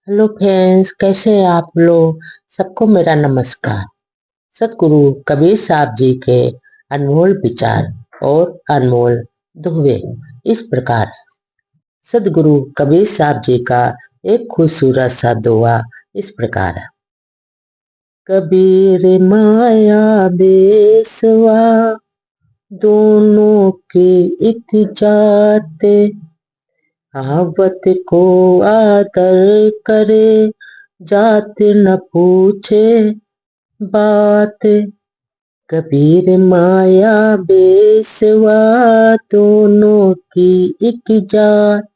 Hello friends, कैसे हैं आप लोग। सबको मेरा नमस्कार। सतगुरु कबीर साहब जी के अनमोल विचार और अनमोल दुहवे इस प्रकार। सतगुरु कबीर साहब जी का एक खूबसूरत सा दोहा इस प्रकार है। कबीर माया बेसवा, दोनों की एक जात, आवत को आदर करे, जात न पूछे बात। कबीर माया बेसवा, दोनों की एक जात,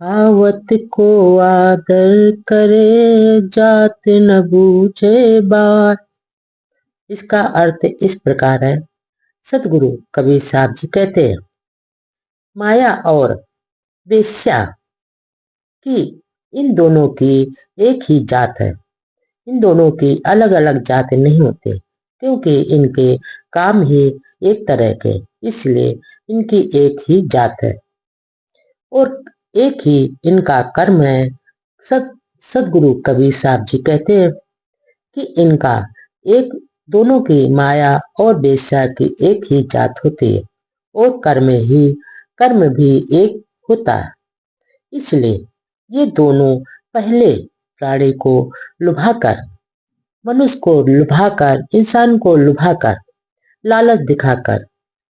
आवत को आदर करे, जात न पूछे बात। इसका अर्थ इस प्रकार है। सतगुरु कबीर साहब जी कहते हैं, माया और वेश्या की इन दोनों की एक ही जात है। इन दोनों की अलग अलग जात नहीं होते, क्योंकि इनके काम ही एक तरह के, इसलिए इनकी एक ही जात है और एक ही इनका कर्म है। सतगुरु कबीर साहब जी कहते हैं कि इनका एक, दोनों की माया और वेश्या की एक ही जात होती है और कर्म भी एक होता है। इसलिए ये दोनों पहले प्राणी को लुभाकर, मनुष्य को लुभाकर, इंसान को लुभाकर, लालच दिखाकर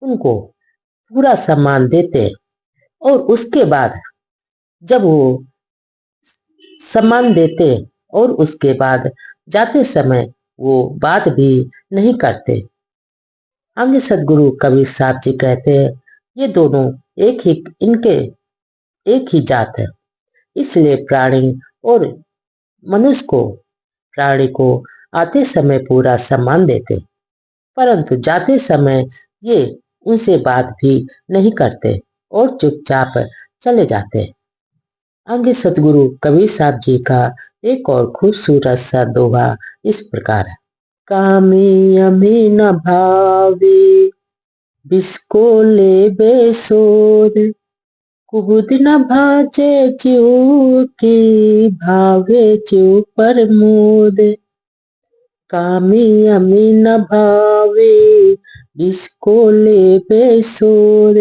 उनको पूरा सम्मान देते और उसके बाद जब वो सम्मान देते और उसके बाद जाते समय वो बात भी नहीं करते। आगे सदगुरु कबीर साहब जी कहते हैं, ये दोनों एक ही, इनके एक ही जात है। इसलिए प्राणी को आते समय पूरा सम्मान देते, परंतु जाते समय ये उनसे बात भी नहीं करते और चुपचाप चले जाते। आगे सतगुरु कबीर साहब जी का एक और खूबसूरत सा दोहा इस प्रकार है। कामी अमी न भावे, बिसको ले बेसोद, कुबुद न भाजे जीव की, भावे जीव पर मोद। कामी अमी न भावे, बिसको ले बेसोद,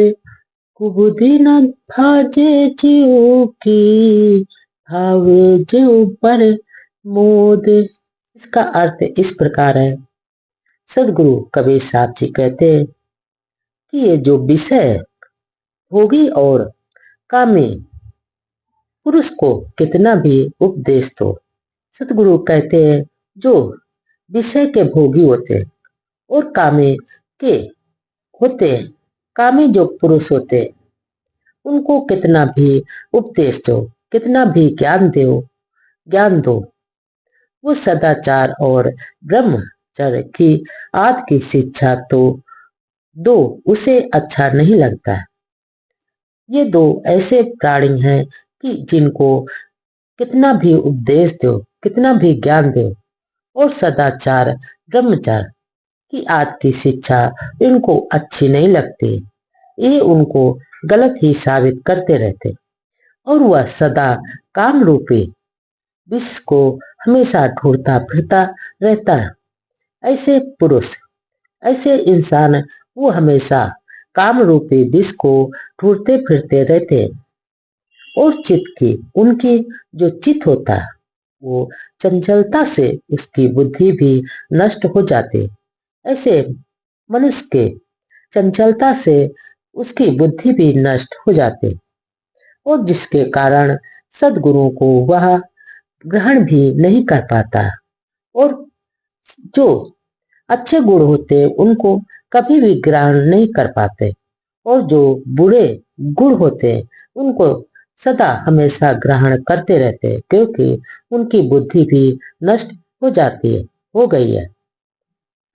कुबुद न भाजे जीव की, भावे जीव पर मोद। इसका अर्थ इस प्रकार है। सदगुरु कबीर साहब जी कहते हैं कि ये जो विषय भोगी और कामी पुरुष को कितना भी उपदेश दो, सतगुरु कहते हैं जो विषय के भोगी होते और कामी के होते, कामी जो पुरुष होते, उनको कितना भी उपदेश दो, कितना भी ज्ञान दो, वो सदाचार और ब्रह्मचर्य की आदि की शिक्षा तो दो, उसे अच्छा नहीं लगता है। ये दो ऐसे प्राणी हैं कि जिनको कितना भी उपदेश दो, कितना भी ज्ञान दो और सदाचार ब्रह्मचर्य की आदि की शिक्षा इनको अच्छी नहीं लगती। ये उनको गलत ही साबित करते रहते और वह सदा काम रूपी विष को हमेशा ढूंढता फिरता रहता है। ऐसे पुरुष, ऐसे इंसान, वो हमेशा काम रूपी विष को ढूंढते फिरते रहते और उनकी जो चित्त होता है वो चंचलता से उसकी बुद्धि भी नष्ट हो जाती। ऐसे मनुष्य के चंचलता से उसकी बुद्धि भी नष्ट हो जाती और जिसके कारण सदगुरु को वह ग्रहण भी नहीं कर पाता और जो अच्छे गुण होते उनको कभी भी ग्रहण नहीं कर पाते और जो बुरे गुण होते उनको सदा हमेशा ग्रहण करते रहते, क्योंकि उनकी बुद्धि भी नष्ट हो जाती है, हो गई है।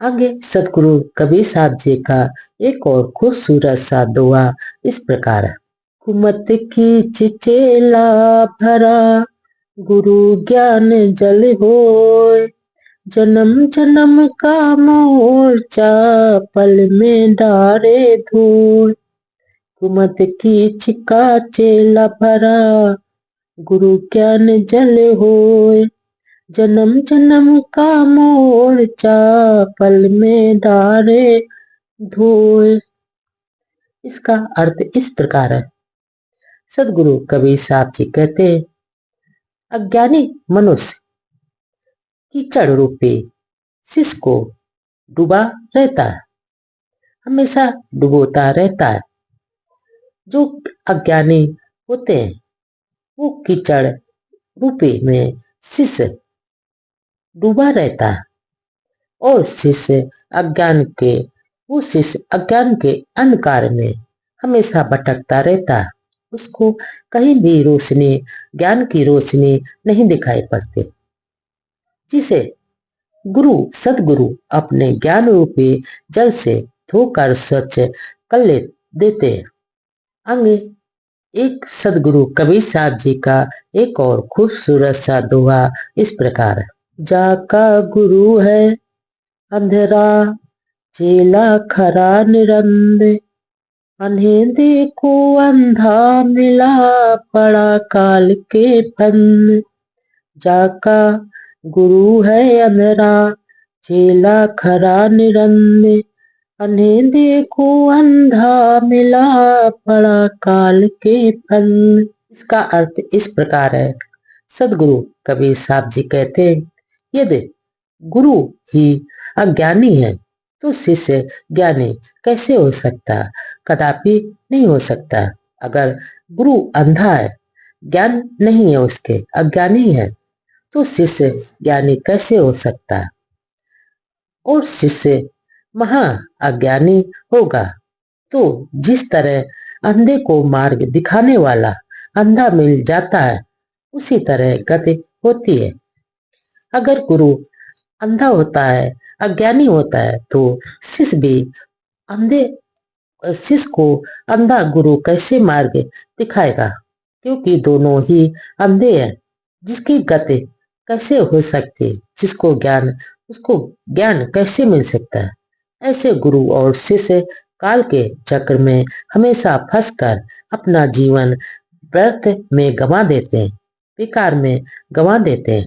आगे सतगुरु कबीर साहब जी का एक और खूबसूरत सा दोहा इस प्रकार है। कुमत की चिचेला भरा, गुरु ज्ञान जल होय, जन्म जन्म का मोर्चा, पल में डारे धोय। कुमत की चिका चेला भरा, गुरु ज्ञान जल होए, जन्म जन्म का मोर्चा पल में डारे धोए। इसका अर्थ इस प्रकार है। सदगुरु कबीर साहब जी कहते हैं, अज्ञानी मनुष्य कीचड़ रूपी शिश को डूबा रहता है, हमेशा डुबोता रहता है। जो अज्ञानी होते हैं वो कीचड़ रूपी में शिश डूबा रहता है और शिष्य अज्ञान के अंधकार में हमेशा भटकता रहता है। उसको कहीं भी रोशनी, ज्ञान की रोशनी नहीं दिखाई पड़ती, जिसे सदगुरु अपने ज्ञान रूपी जल से धोकर स्वच्छ कर देते हैं। आगे एक सदगुरु कबीर साहब जी का एक और खूबसूरत सा दोहा इस प्रकार है। जाका गुरु है अंधेरा, चेला खरा निरंद, अंधेरे को अंधा मिला पड़ा काल के फंद। जाका गुरु है अंधेरा, चेला खरा निरंद, अंधेरे को अंधा मिला पड़ा काल के फंद। इसका अर्थ इस प्रकार है। सदगुरु कबीर साहब जी कहते हैं, यदि गुरु ही अज्ञानी है तो शिष्य ज्ञानी कैसे हो सकता? कदापि नहीं हो सकता। अगर गुरु अंधा है, ज्ञान नहीं है उसके, अज्ञानी है, तो शिष्य ज्ञानी कैसे हो सकता? और शिष्य महा अज्ञानी होगा तो जिस तरह अंधे को मार्ग दिखाने वाला अंधा मिल जाता है, उसी तरह गति होती है। अगर गुरु अंधा होता है, अज्ञानी होता है, तो शिष्य भी अंधे शिष्य को अंधा गुरु कैसे मार्ग दिखाएगा? क्योंकि दोनों ही अंधे हैं। जिसकी गति कैसे हो सकती, जिसको ज्ञान, उसको ज्ञान कैसे मिल सकता है? ऐसे गुरु और शिष्य काल के चक्र में हमेशा फंसकर अपना जीवन व्यर्थ में गंवा देते हैं, बेकार में गंवा देते हैं।